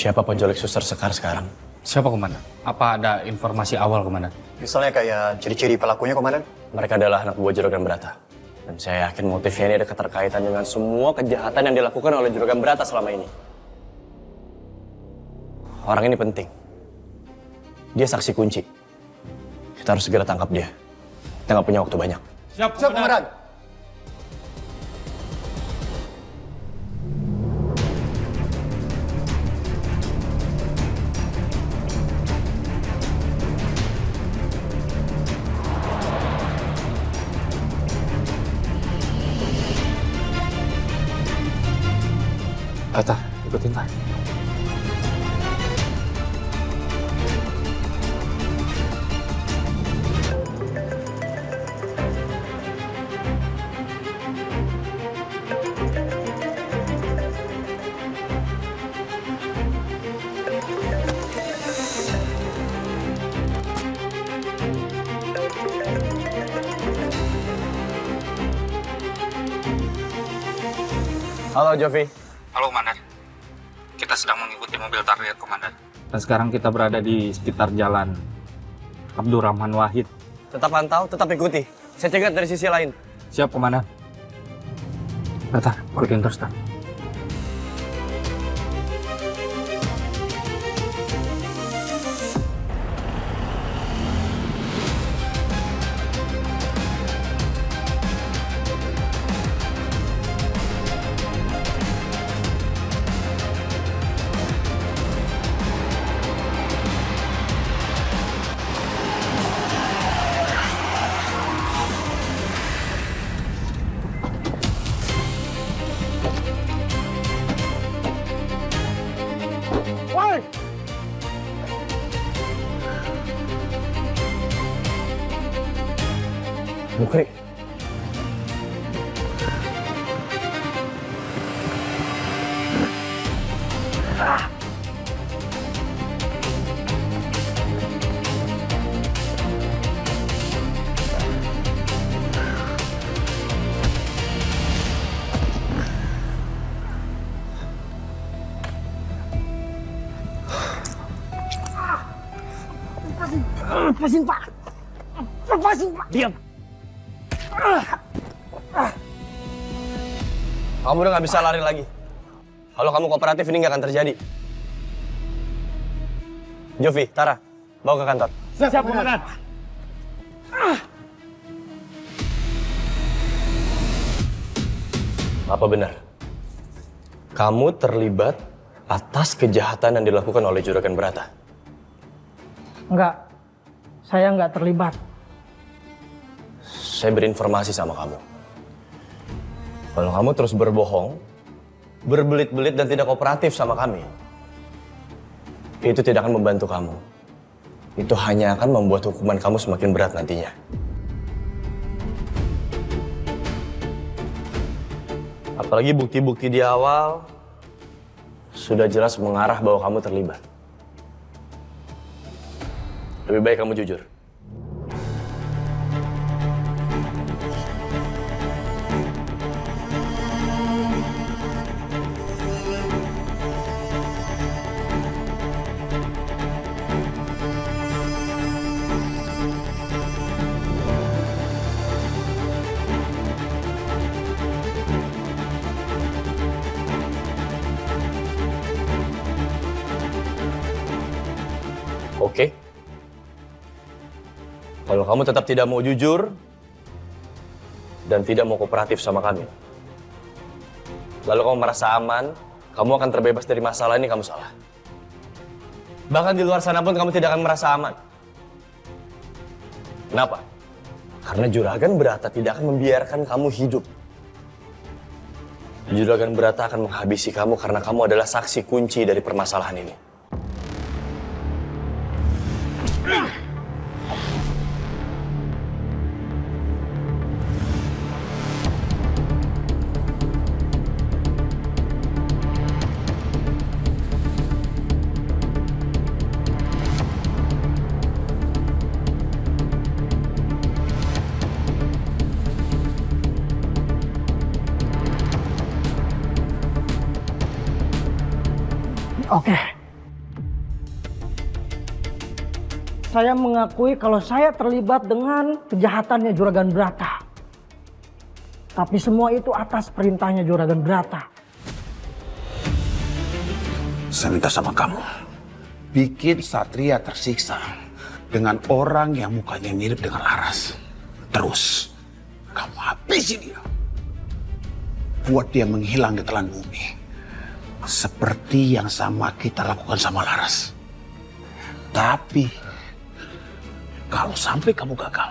Siapa penculik Suster Sekar sekarang? Siapa, Komandan? Apa ada informasi awal, Komandan? Misalnya kayak ciri-ciri pelakunya, Komandan. Mereka adalah anak buah Juragan Berata. Dan saya yakin motifnya ini ada keterkaitan dengan semua kejahatan yang dilakukan oleh Juragan Berata selama ini. Orang ini penting. Dia saksi kunci. Kita harus segera tangkap dia. Kita nggak punya waktu banyak. Siap, Komandan. Tata, ikutin tak. Halo, Jovi. Halo, Komandan. Kita sedang mengikuti mobil target, Komandan. Dan sekarang kita berada di sekitar jalan Abdurrahman Wahid. Tetap pantau, tetap ikuti. Saya cegat dari sisi lain. Siap, Komandan. Tata, ikutin terus, tak. Bukri. Lepasin, Pak! Lepasin, Pak! Diam. Kamu udah nggak bisa lari lagi. Kalau kamu kooperatif ini nggak akan terjadi. Jovi, Tara, bawa ke kantor. Siap, Komandan. Apa benar? Kamu terlibat atas kejahatan yang dilakukan oleh Juragan Berata? Enggak, saya enggak terlibat. Saya berinformasi sama kamu. Kalau kamu terus berbohong, berbelit-belit dan tidak kooperatif sama kami, itu tidak akan membantu kamu. Itu hanya akan membuat hukuman kamu semakin berat nantinya. Apalagi bukti-bukti di awal sudah jelas mengarah bahwa kamu terlibat. Lebih baik kamu jujur. Oke? Kalau kamu tetap tidak mau jujur dan tidak mau kooperatif sama kami, lalu kamu merasa aman, kamu akan terbebas dari masalah ini, kamu salah. Bahkan di luar sana pun kamu tidak akan merasa aman. Kenapa? Karena Juragan Berata tidak akan membiarkan kamu hidup. Juragan Berata akan menghabisi kamu karena kamu adalah saksi kunci dari permasalahan ini. Oke, Saya mengakui kalau saya terlibat dengan kejahatannya Juragan Brata. Tapi semua itu atas perintahnya Juragan Brata. Saya minta sama kamu, bikin Satria tersiksa dengan orang yang mukanya mirip dengan Laras. Terus, kamu habisi dia. Buat dia menghilang di telan bumi. Seperti yang sama kita lakukan sama Laras. Tapi, kalau sampai kamu gagal,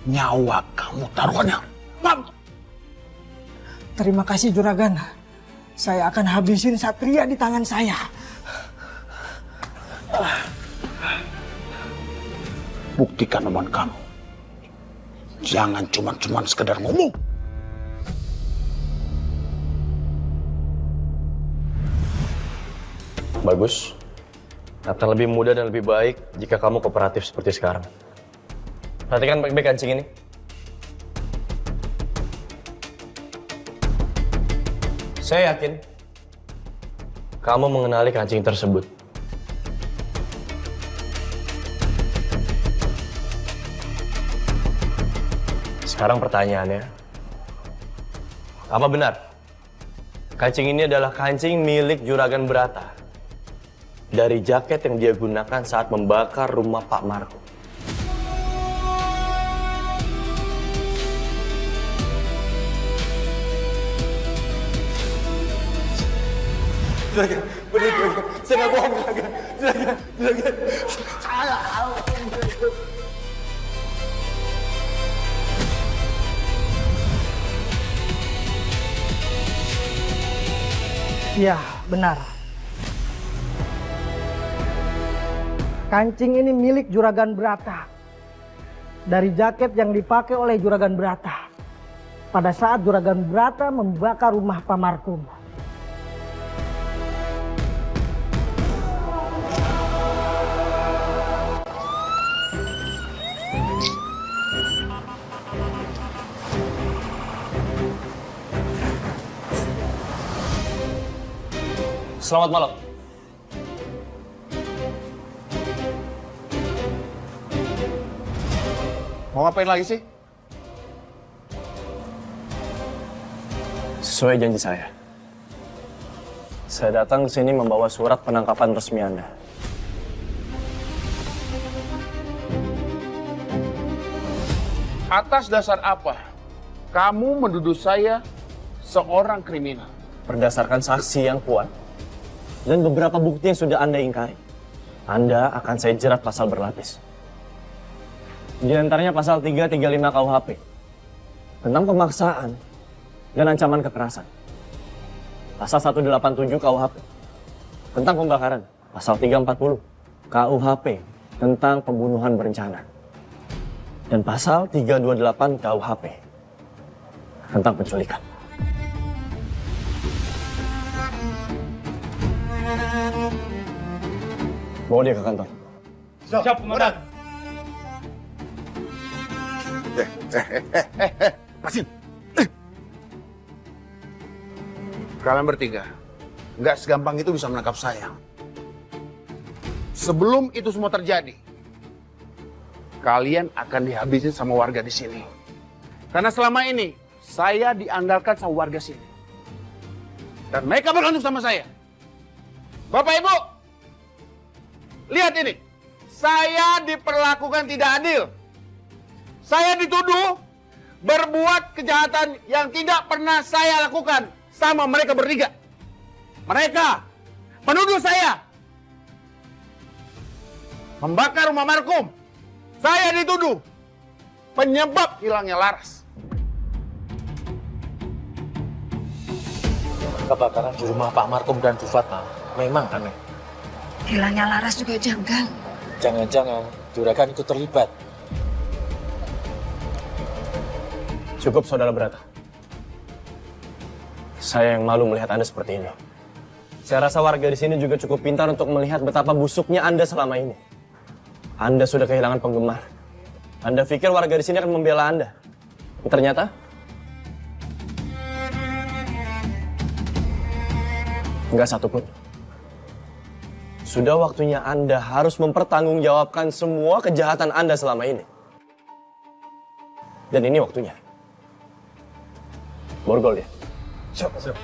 nyawa kamu taruhannya. Paham? Terima kasih Juragan. Saya akan habisin Satria di tangan saya. Buktikan omongan kamu. Jangan cuma sekedar ngomong. Bagus. Akan lebih mudah dan lebih baik jika kamu kooperatif seperti sekarang. Perhatikan baik-baik kancing ini. Saya yakin kamu mengenali kancing tersebut. Sekarang pertanyaannya, apa benar kancing ini adalah kancing milik Juragan Brata dari jaket yang dia gunakan saat membakar rumah Pak Marco? Saya nggak bohong, Ya, benar. Kancing ini milik Juragan Brata. Dari jaket yang dipakai oleh Juragan Brata pada saat Juragan Brata membakar rumah Pak Markum. Selamat malam. Mau ngapain lagi sih? Sesuai janji saya datang ke sini membawa surat penangkapan resmi Anda. Atas dasar apa kamu menuduh saya seorang kriminal? Berdasarkan saksi yang kuat dan beberapa bukti yang sudah Anda ingkari, Anda akan saya jerat pasal berlapis. Di antaranya pasal 335 KUHP tentang pemaksaan dan ancaman kekerasan. Pasal 187 KUHP tentang pembakaran. Pasal 340 KUHP tentang pembunuhan berencana. Dan pasal 328 KUHP tentang penculikan. Bawa dia ke kantor. Siap, Komandan. Lepasin. Kalian bertiga, nggak segampang itu bisa menangkap saya. Sebelum itu semua terjadi, kalian akan dihabisin sama warga di sini. Karena selama ini, saya diandalkan sama warga sini. Dan mereka bergantung sama saya. Bapak Ibu, lihat ini. Saya diperlakukan tidak adil. Saya dituduh berbuat kejahatan yang tidak pernah saya lakukan sama mereka bertiga. Mereka menuduh saya membakar rumah Markum. Saya dituduh penyebab hilangnya Laras. Kebakaran di rumah Pak Markum dan Bu Fatma memang aneh. Hilangnya Laras juga janggal. Jangan-jangan Juragan ikut terlibat. Cukup, Saudara Brata. Saya yang malu melihat Anda seperti ini. Saya rasa warga di sini juga cukup pintar untuk melihat betapa busuknya Anda selama ini. Anda sudah kehilangan penggemar. Anda pikir warga di sini akan membela Anda. Ternyata enggak satupun. Sudah waktunya Anda harus mempertanggungjawabkan semua kejahatan Anda selama ini. Dan ini waktunya. Borgol ya? Siap.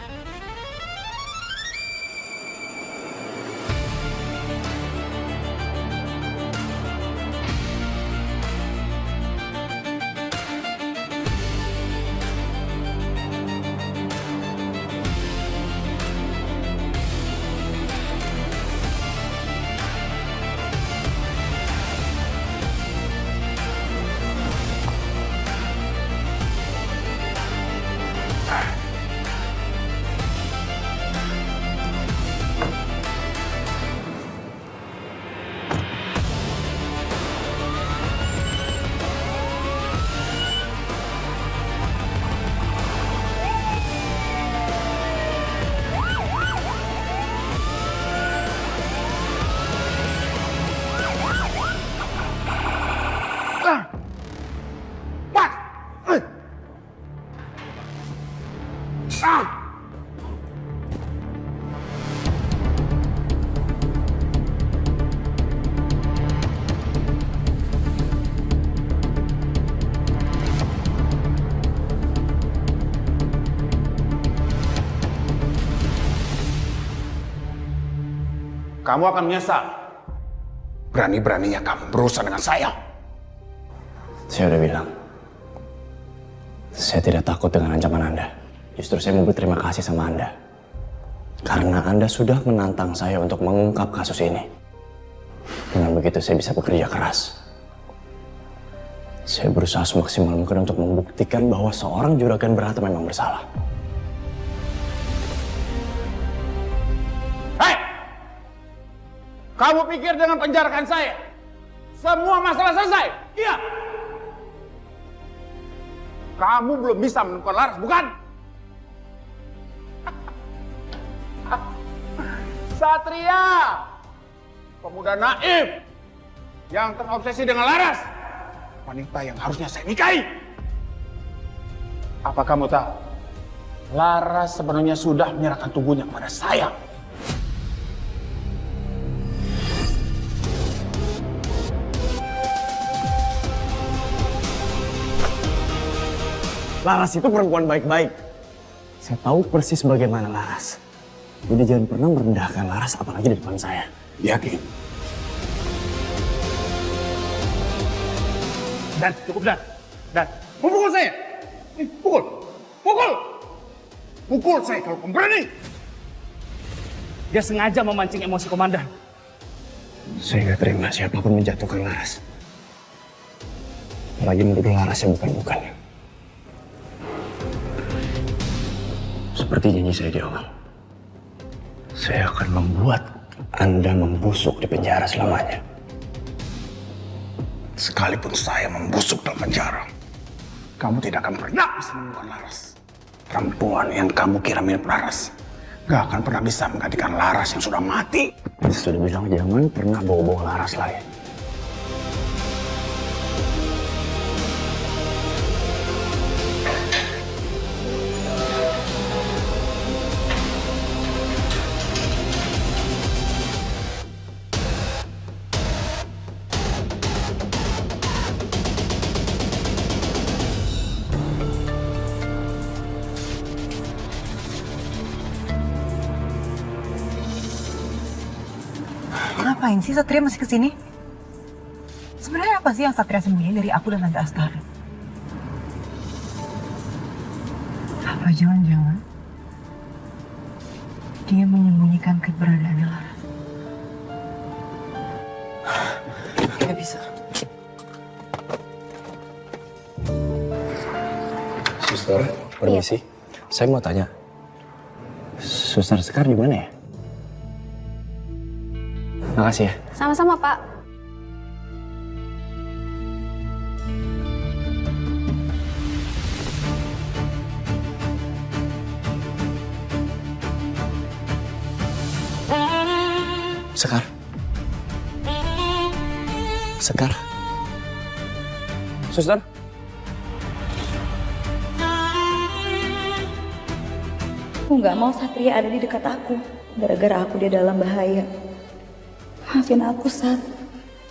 Kamu akan menyesal. Berani-beraninya kamu berurusan dengan saya. Saya udah bilang. Saya tidak takut dengan ancaman Anda. Justru saya mau berterima kasih sama Anda. Karena Anda sudah menantang saya untuk mengungkap kasus ini. Dengan begitu saya bisa bekerja keras. Saya berusaha semaksimal mungkin untuk membuktikan bahwa seorang juragan Brata memang bersalah. Hei! Kamu pikir dengan penjarakan saya, semua masalah selesai? Iya. Kamu belum bisa menemukan Laras, bukan? Satria, pemuda naif yang terobsesi dengan Laras, wanita yang harusnya saya nikahi. Apa kamu tahu, Laras sebenarnya sudah menyerahkan tubuhnya kepada saya. Laras itu perempuan baik-baik. Saya tahu persis bagaimana Laras. Jadi jangan pernah merendahkan Laras apalagi di depan saya. Yakin? Dan, cukup Dan. Dan, pukul saya. Pukul. Pukul. Pukul saya kalau kamu berani. Dia sengaja memancing emosi komandan. Saya nggak terima siapapun menjatuhkan Laras. Apalagi menuduh Laras yang bukan-bukan. Seperti janji saya di awal. Saya akan membuat Anda membusuk di penjara selamanya. Sekalipun saya membusuk dalam penjara, kamu tidak akan pernah bisa menemukan Laras. Perempuan yang kamu kira mirip Laras gak akan pernah bisa menggantikan Laras yang sudah mati. Saya sudah bilang jangan pernah bawa-bawa Laras lagi. Ngapain sih Satria masih kesini? Sebenarnya apa sih yang Satria sembunyiin dari aku dan Tante Astari? Apa jangan-jangan dia menyembunyikan keberadaannya Laras? Gak bisa. Suster, permisi. Saya mau tanya. Suster Sekar di mana ya? Makasih ya. Sama-sama, Pak. Sekar. Sekar. Suster. Aku nggak mau Satria ada di dekat aku. Gara-gara aku dia dalam bahaya. Maafin aku, Sat.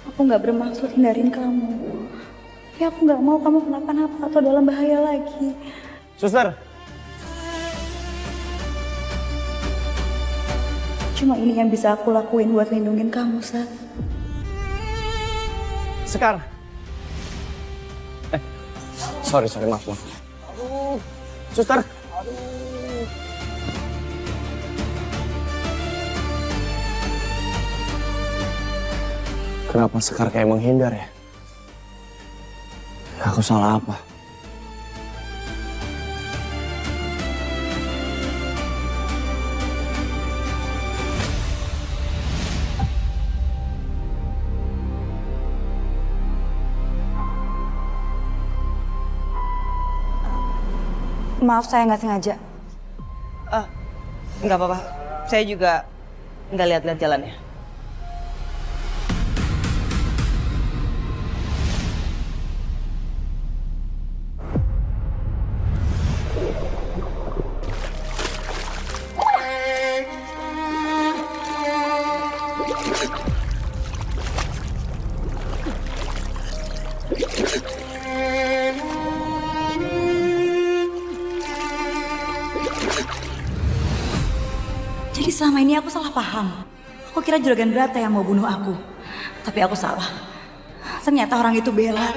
Aku nggak bermaksud hindarin kamu. Ya aku nggak mau kamu kenapa-napa atau dalam bahaya lagi. Suster, Cuma ini yang bisa aku lakuin buat lindungin kamu, Sat. Sekar. Sorry, maaf. Suster. Kenapa Sekar kayak menghindar ya? Aku salah apa? Maaf, saya nggak sengaja. Nggak apa-apa. Saya juga nggak lihat-lihat jalannya. Jadi selama ini aku salah paham. Aku kira Juragan Brata yang mau bunuh aku. Tapi aku salah. Ternyata orang itu Bella.